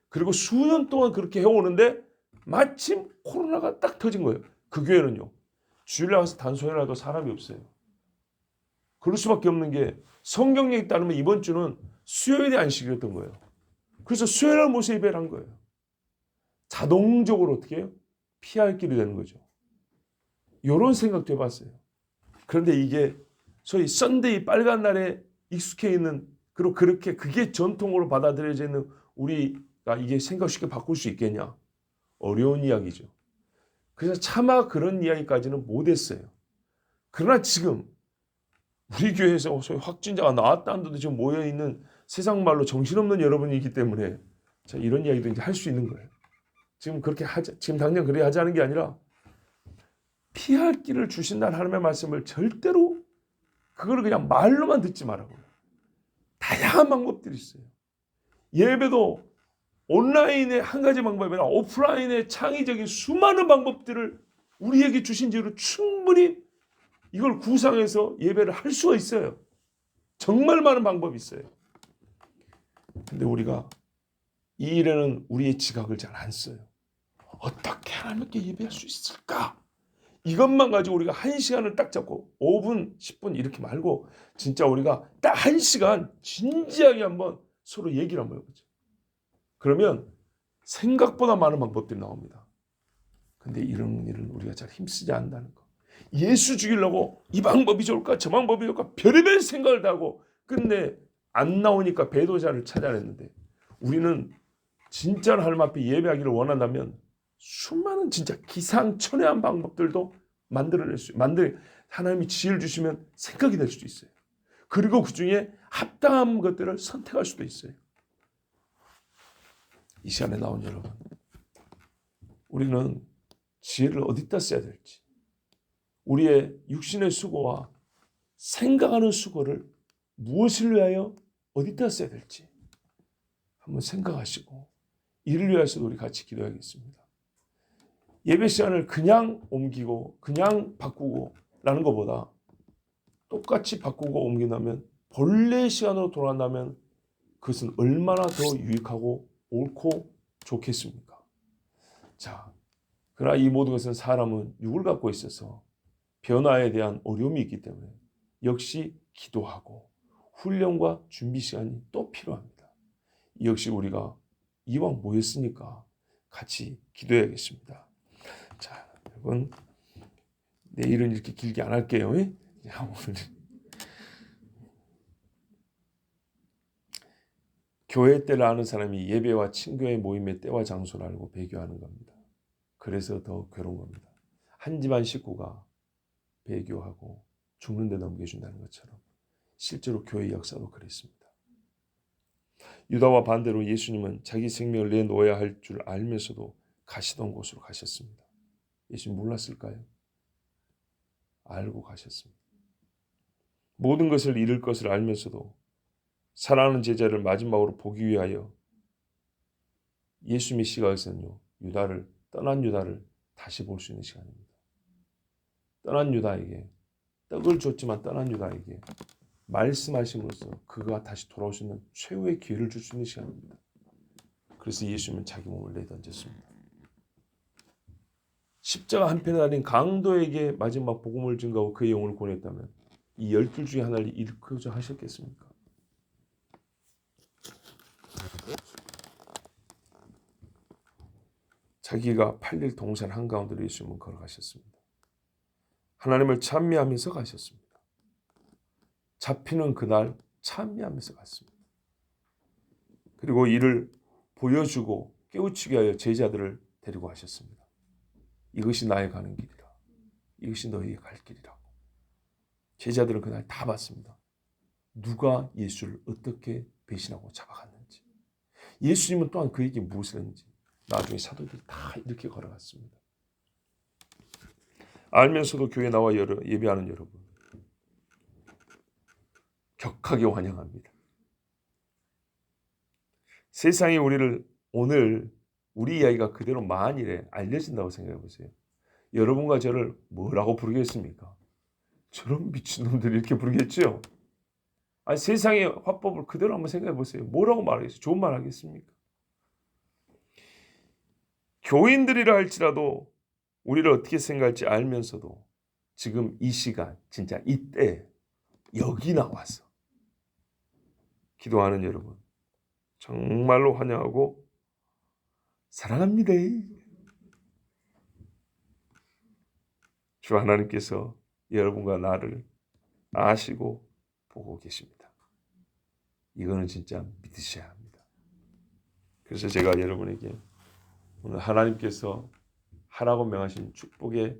그리고 수년 동안 그렇게 해오는데 마침 코로나가 딱 터진 거예요. 그 교회는요. 주일날 와서 단소리라도 사람이 없어요. 그럴 수밖에 없는 게 성경력에 따르면 이번 주는 수요일에 안식이었던 거예요. 그래서 수요일날 모셔 예배를 한 거예요. 자동적으로 어떻게 해요? 피할 길이 되는 거죠. 이런 생각도 해봤어요. 그런데 이게 소위 썬데이 빨간 날에 익숙해 있는 그리고 그렇게 그게 전통으로 받아들여져 있는 우리가 이게 생각 쉽게 바꿀 수 있겠냐? 어려운 이야기죠. 그래서 차마 그런 이야기까지는 못했어요. 그러나 지금 우리 교회에서 소위 확진자가 나왔다는데도 지금 모여있는 세상 말로 정신없는 여러분이기 때문에 자, 이런 이야기도 이제 할 수 있는 거예요. 지금 그렇게 하자, 지금 당장 그래야 하자는 게 아니라 피할 길을 주신다는 하나님의 말씀을 절대로 그걸 그냥 말로만 듣지 말라고요. 다양한 방법들이 있어요. 예배도 온라인의 한 가지 방법이 아니라 오프라인의 창의적인 수많은 방법들을 우리에게 주신 죄로 충분히 이걸 구상해서 예배를 할 수가 있어요. 정말 많은 방법이 있어요. 근데 우리가 이 일에는 우리의 지각을 잘 안 써요. 어떻게 하나님께 예배할 수 있을까? 이것만 가지고 우리가 1시간을 딱 잡고 5분, 10분 이렇게 말고 진짜 우리가 딱 1시간 진지하게 한번 서로 얘기를 한번 해보죠. 그러면 생각보다 많은 방법들이 나옵니다. 근데 이런 일은 우리가 잘 힘쓰지 않는다는 거. 예수 죽이려고 이 방법이 좋을까 저 방법이 좋을까 별의별 생각을 다 하고 근데 안 나오니까 배도자를 찾아냈는데 우리는 진짜로 하나님 앞에 예배하기를 원한다면 수많은 진짜 기상천외한 방법들도 만들어낼 수 하나님이 지혜를 주시면 생각이 될 수도 있어요. 그리고 그 중에 합당한 것들을 선택할 수도 있어요. 이 시간에 나온 여러분, 우리는 지혜를 어디다 써야 될지, 우리의 육신의 수고와 생각하는 수고를 무엇을 위하여 어디다 써야 될지 한번 생각하시고 이를 위해서도 우리 같이 기도하겠습니다. 예배 시간을 그냥 옮기고 그냥 바꾸고 라는 것보다 똑같이 바꾸고 옮긴다면 본래 시간으로 돌아간다면 그것은 얼마나 더 유익하고 옳고 좋겠습니까? 자, 그러나 이 모든 것은 사람은 육을 갖고 있어서 변화에 대한 어려움이 있기 때문에 역시 기도하고 훈련과 준비 시간이 또 필요합니다. 역시 우리가 이왕 모였으니까 같이 기도해야겠습니다. 자, 여러분 내일은 이렇게 길게 안 할게요. 오늘 교회 때를 아는 사람이 예배와 친교의 모임의 때와 장소를 알고 배교하는 겁니다. 그래서 더 괴로운 겁니다. 한 집안 식구가 배교하고 죽는데 넘겨준다는 것처럼 실제로 교회 역사도 그랬습니다. 유다와 반대로 예수님은 자기 생명을 내놓아야 할 줄 알면서도 가시던 곳으로 가셨습니다. 예수님 몰랐을까요? 알고 가셨습니다. 모든 것을 잃을 것을 알면서도 사랑하는 제자를 마지막으로 보기 위하여 예수님의 시각에서는요, 떠난 유다를 다시 볼 수 있는 시간입니다. 떠난 유다에게 떡을 줬지만 떠난 유다에게 말씀하심으로써 그가 다시 돌아올 수 있는 최후의 기회를 줄 수 있는 시간입니다. 그래서 예수님은 자기 몸을 내던졌습니다. 십자가 한편에 달린 강도에게 마지막 복음을 증거하고 그의 영혼을 보냈다면 이 12 중에 하나를 일으키고자 하셨겠습니까? 자기가 팔릴 동산 한가운데로 예수님은 걸어가셨습니다. 하나님을 찬미하면서 가셨습니다. 잡히는 그날 찬미하면서 갔습니다. 그리고 이를 보여주고 깨우치게 하여 제자들을 데리고 가셨습니다. 이것이 나의 가는 길이라. 이것이 너희의 갈 길이라고. 제자들은 그날 다 봤습니다. 누가 예수를 어떻게 배신하고 잡아갔는지. 예수님은 또한 그에게 무엇을 했는지. 나중에 사도들이 다 이렇게 걸어갔습니다. 알면서도 교회에 나와 예배하는 여러분, 격하게 환영합니다. 세상이 우리를 오늘 우리 이야기가 그대로 만일에 알려진다고 생각해 보세요. 여러분과 저를 뭐라고 부르겠습니까? 저런 미친놈들이 이렇게 부르겠죠? 아니, 세상의 화법을 그대로 한번 생각해 보세요. 뭐라고 말하겠어요? 좋은 말 하겠습니까? 교인들이라 할지라도 우리를 어떻게 생각할지 알면서도 지금 이 시간, 진짜 이때 여기 나와서 기도하는 여러분 정말로 환영하고 사랑합니다. 주 하나님께서 여러분과 나를 아시고 보고 계십니다. 이거는 진짜 믿으셔야 합니다. 그래서 제가 여러분에게 오늘 하나님께서 하라고 명하신 축복의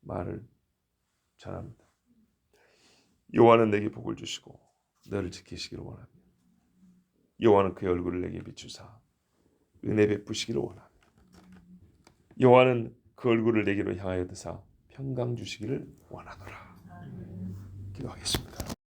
말을 전합니다. 여호와는 내게 복을 주시고 너를 지키시기를 원합니다. 여호와는 그의 얼굴을 내게 비추사 은혜 베푸시기를 원합니다. 여호와는 그 얼굴을 내게로 향하여 드사 평강 주시기를 원하노라. 기도하겠습니다.